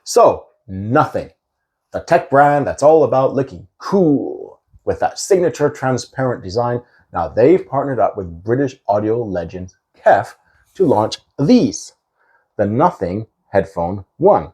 So, Nothing, the tech brand that's all about looking cool with that signature transparent design. Now they've partnered up with British audio legend Kef to launch these, the Nothing Headphone 1.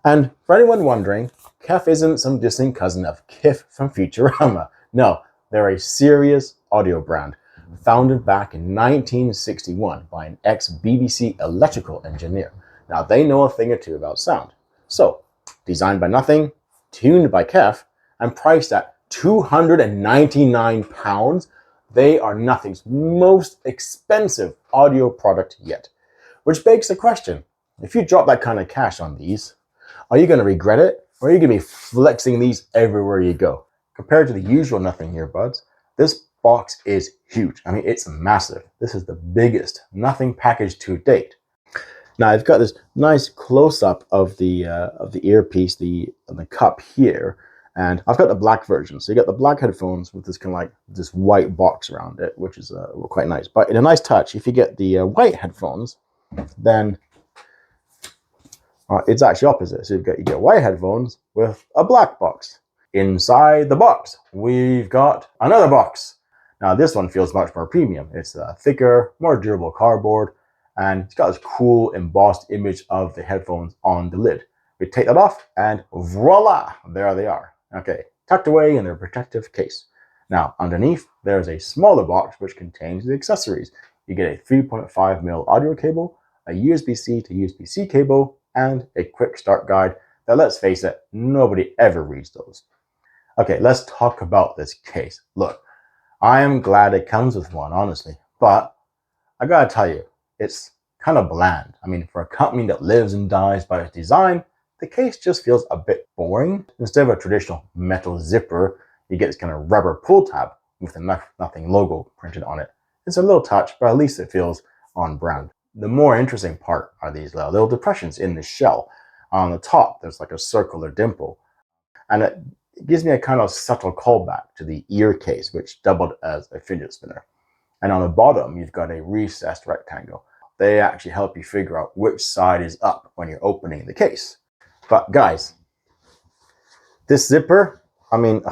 And for anyone wondering, Kef isn't some distant cousin of Kif from Futurama. No, they're a serious audio brand founded back in 1961 by an ex-BBC electrical engineer. Now they know a thing or two about sound. So, designed by Nothing, tuned by Kef, and priced at £299, they are Nothing's most expensive audio product yet. Which begs the question, if you drop that kind of cash on these, are you going to regret it, or are you going to be flexing these everywhere you go? Compared to the usual Nothing earbuds, this box is huge. I mean, it's massive. This is the biggest Nothing package to date. Now I've got this nice close-up of the earpiece, the cup here, and I've got the black version. So you got the black headphones with this kind of like this white box around it, which is quite nice. But in a nice touch, if you get the white headphones, then it's actually opposite. So you get white headphones with a black box. Inside the box, we've got another box. Now this one feels much more premium. It's a thicker, more durable cardboard, and it's got this cool embossed image of the headphones on the lid. We take that off and voila, there they are. Okay, tucked away in their protective case. Now underneath, there's a smaller box which contains the accessories. You get a 3.5mm audio cable, a USB-C to USB-C cable, and a quick start guide that, let's face it, nobody ever reads those. Okay, let's talk about this case. Look, I am glad it comes with one, honestly, but I gotta tell you, it's kind of bland. I mean, for a company that lives and dies by its design, the case just feels a bit boring. Instead of a traditional metal zipper, you get this kind of rubber pull tab with the Nothing logo printed on it. It's a little touch, but at least it feels on brand. The more interesting part are these little depressions in the shell. On the top, there's like a circular dimple, and it gives me a kind of subtle callback to the ear case, which doubled as a fidget spinner. And on the bottom, you've got a recessed rectangle. They actually help you figure out which side is up when you're opening the case. But guys, this zipper, I mean,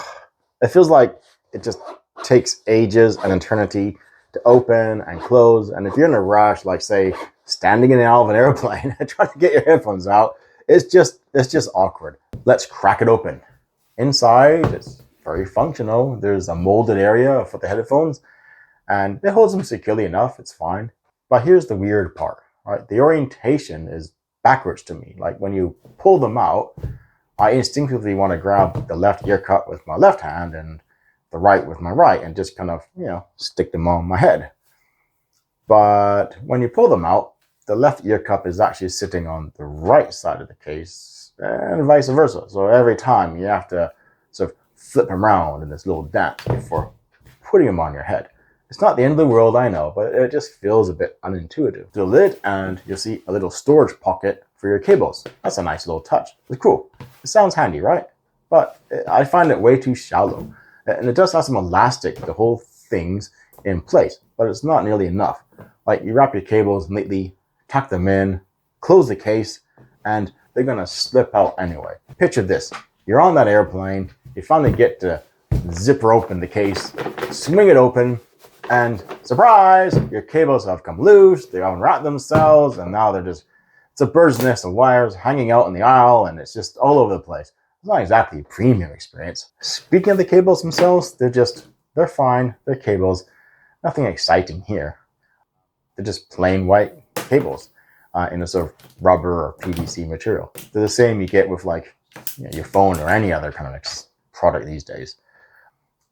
it feels like it just takes ages and eternity to open and close. And if you're in a rush, like say, standing in the aisle of an airplane and trying to get your headphones out, it's just awkward. Let's crack it open. Inside, it's very functional. There's a molded area for the headphones, and it holds them securely enough. It's fine. But here's the weird part, right? The orientation is backwards to me. Like when you pull them out, I instinctively want to grab the left ear cup with my left hand and the right with my right and just kind of, stick them on my head. But when you pull them out, the left ear cup is actually sitting on the right side of the case and vice versa. So every time you have to sort of flip them around in this little dance before putting them on your head. It's not the end of the world, I know, but it just feels a bit unintuitive. The lid, and you'll see a little storage pocket for your cables. That's a nice little touch. It's cool. It sounds handy, right? But I find it way too shallow. And it does have some elastic to hold things in place, but it's not nearly enough. Like you wrap your cables neatly, tuck them in, close the case, and they're gonna slip out anyway. Picture this. You're on that airplane, you finally get to zipper open the case, swing it open, and surprise, your cables have come loose, they unwrapped themselves, and now it's a bird's nest of wires hanging out in the aisle, and it's just all over the place. It's not exactly a premium experience. Speaking of the cables themselves, they're fine, they're cables. Nothing exciting here. They're just plain white cables in a sort of rubber or PVC material. They're the same you get with like your phone or any other kind of product these days.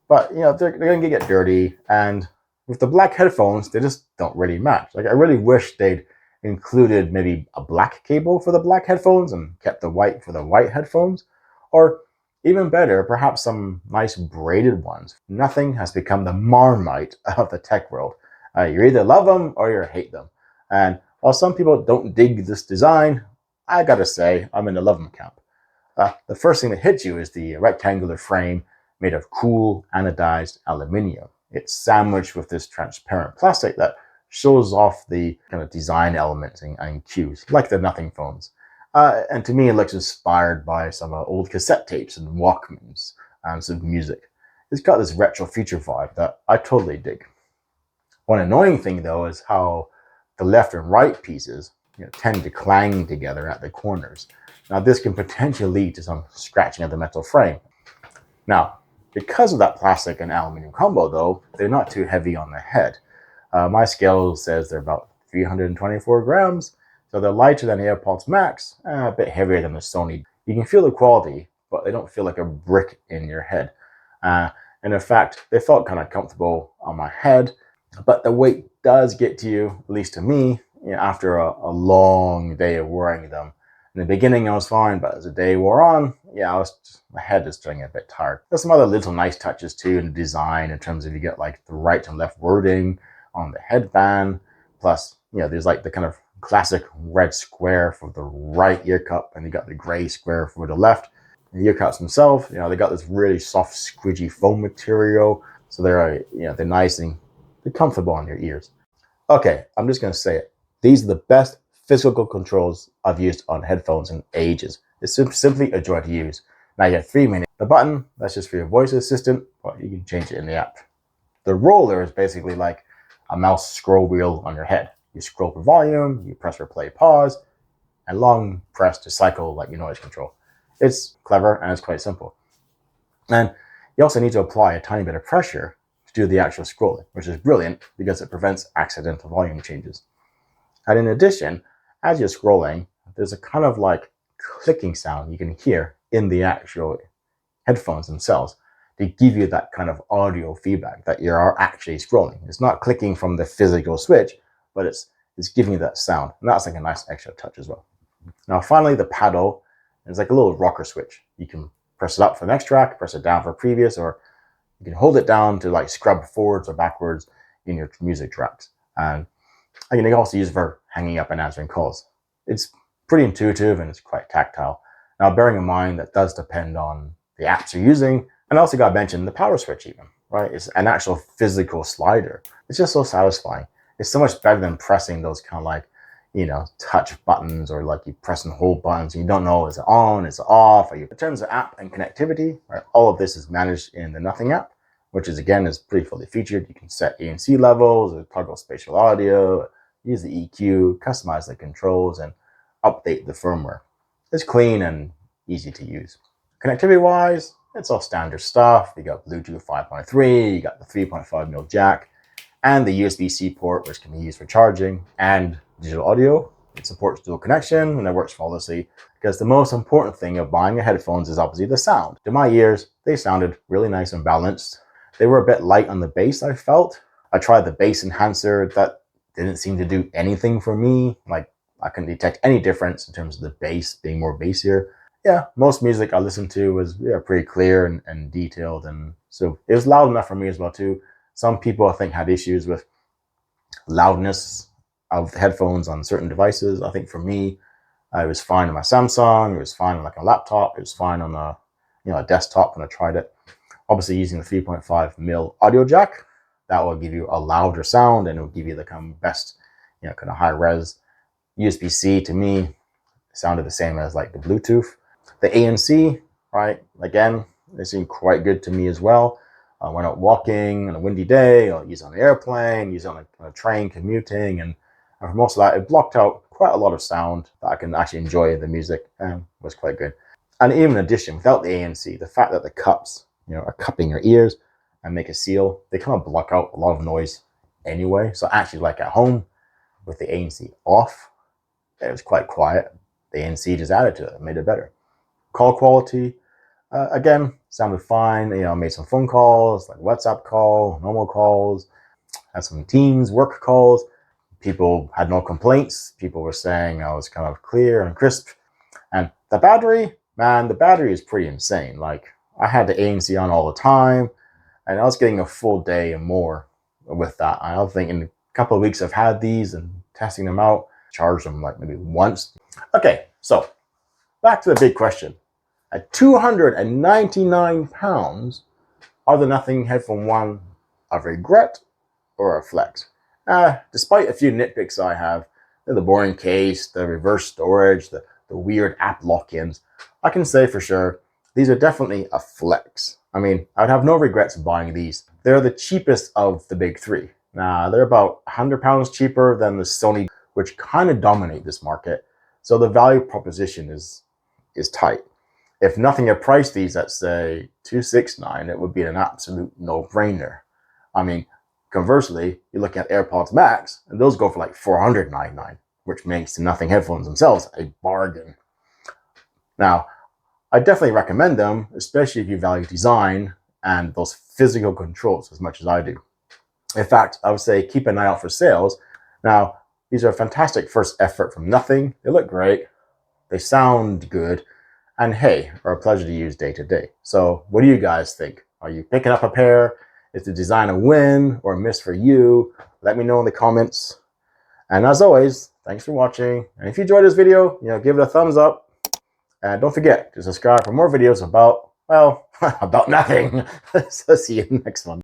But they're going to get dirty, and with the black headphones, they just don't really match. Like I really wish they'd included maybe a black cable for the black headphones and kept the white for the white headphones. Or even better, perhaps some nice braided ones. Nothing has become the Marmite of the tech world. You either love them or you hate them. And while some people don't dig this design, I gotta say, I'm in the love them camp. The first thing that hits you is the rectangular frame made of cool anodized aluminium. It's sandwiched with this transparent plastic that shows off the kind of design elements and cues, like the Nothing phones. And to me, it looks inspired by some old cassette tapes and Walkmans and some music. It's got this retro future vibe that I totally dig. One annoying thing, though, is how the left and right pieces tend to clang together at the corners. Now, this can potentially lead to some scratching of the metal frame. Now, because of that plastic and aluminum combo, though, they're not too heavy on the head. My scale says they're about 324 grams, so they're lighter than the AirPods Max, a bit heavier than the Sony. You can feel the quality, but they don't feel like a brick in your head. And in fact, they felt kind of comfortable on my head, but the weight does get to you, at least to me, after a long day of wearing them. In the beginning, I was fine, but as the day wore on, my head is getting a bit tired. There's some other little nice touches too in the design, in terms of you get like the right and left wording on the headband. Plus, there's like the kind of classic red square for the right ear cup, and you got the gray square for the left. The ear cups themselves, they got this really soft, squidgy foam material, so they're nice and they're comfortable on your ears. Okay, I'm just gonna say it. These are the best physical controls I've used on headphones in ages. It's simply a joy to use. Now you have 3 minutes. The button, that's just for your voice assistant, but you can change it in the app. The roller is basically like a mouse scroll wheel on your head. You scroll for volume, you press for play, pause, and long press to cycle like your noise control. It's clever and it's quite simple. And you also need to apply a tiny bit of pressure to do the actual scrolling, which is brilliant because it prevents accidental volume changes. And in addition, as you're scrolling, there's a kind of like clicking sound you can hear in the actual headphones themselves to give you that kind of audio feedback that you are actually scrolling. It's not clicking from the physical switch, but it's giving you that sound. And that's like a nice extra touch as well. Now, finally, the paddle is like a little rocker switch. You can press it up for the next track, press it down for previous, or you can hold it down to like scrub forwards or backwards in your music tracks. And you can also use it for hanging up and answering calls. It's pretty intuitive and it's quite tactile. Now, bearing in mind that does depend on the apps you're using, and I also got to mention the power switch even, right? It's an actual physical slider. It's just so satisfying. It's so much better than pressing those kind of like, touch buttons, or like you press and hold buttons and you don't know, is it on, is it off? In terms of app and connectivity, right, all of this is managed in the Nothing app, which is pretty fully featured. You can set ANC levels, toggle spatial audio, use the EQ, customize the controls, and update the firmware. It's clean and easy to use. Connectivity wise, it's all standard stuff. You got Bluetooth 5.3, you got the 3.5mm jack, and the USB-C port, which can be used for charging and digital audio. It supports dual connection and it works flawlessly, because the most important thing of buying your headphones is obviously the sound. To my ears, they sounded really nice and balanced. They were a bit light on the bass, I felt. I tried the bass enhancer. That didn't seem to do anything for me. Like, I couldn't detect any difference in terms of the bass being more bassier. Yeah, most music I listened to was pretty clear and detailed, and so it was loud enough for me as well too. Some people, I think, had issues with loudness of headphones on certain devices. I think for me, it was fine on my Samsung, it was fine on like a laptop, it was fine on a desktop when I tried it. Obviously, using the 3.5mm audio jack, that will give you a louder sound and it will give you the kind of best, kind of high res. USB-C to me sounded the same as like the Bluetooth. The ANC, right, again, they seem quite good to me as well. When out walking on a windy day, or use it on an airplane, use it on a train commuting, and for most of that, it blocked out quite a lot of sound that I can actually enjoy the music, and was quite good. And even in addition, without the ANC, the fact that the cups, are cupping your ears and make a seal, they kind of block out a lot of noise anyway. So actually, like at home, with the ANC off, it was quite quiet. The ANC just added to it, made it better. Call quality, again, sounded fine. Made some phone calls, like WhatsApp call, normal calls, had some Teams work calls. People had no complaints. People were saying I was kind of clear and crisp. And the battery, man, the battery is pretty insane. Like, I had the ANC on all the time, and I was getting a full day and more with that. I don't think in a couple of weeks I've had these and testing them out, charged them like maybe once. Okay, so back to the big question. At 299 pounds, are the Nothing Headphone 1 a regret or a flex? Despite a few nitpicks I have, the boring case, the reverse storage, the the weird app lock-ins, I can say for sure, these are definitely a flex. I mean, I'd have no regrets buying these. They're the cheapest of the big three. Now, they're about £100 cheaper than the Sony, which kind of dominate this market. So the value proposition is tight. If Nothing had priced these at, say, $269, it would be an absolute no-brainer. I mean, conversely, you look at AirPods Max, and those go for like $499, which makes the Nothing headphones themselves a bargain. Now, I definitely recommend them, especially if you value design and those physical controls as much as I do. In fact, I would say keep an eye out for sales. Now, these are a fantastic first effort from Nothing. They look great. They sound good. And hey, are a pleasure to use day to day. So what do you guys think? Are you picking up a pair? Is the design a win or a miss for you? Let me know in the comments. And as always, thanks for watching. And if you enjoyed this video, give it a thumbs up. And don't forget to subscribe for more videos about, well, about nothing. So see you in the next one.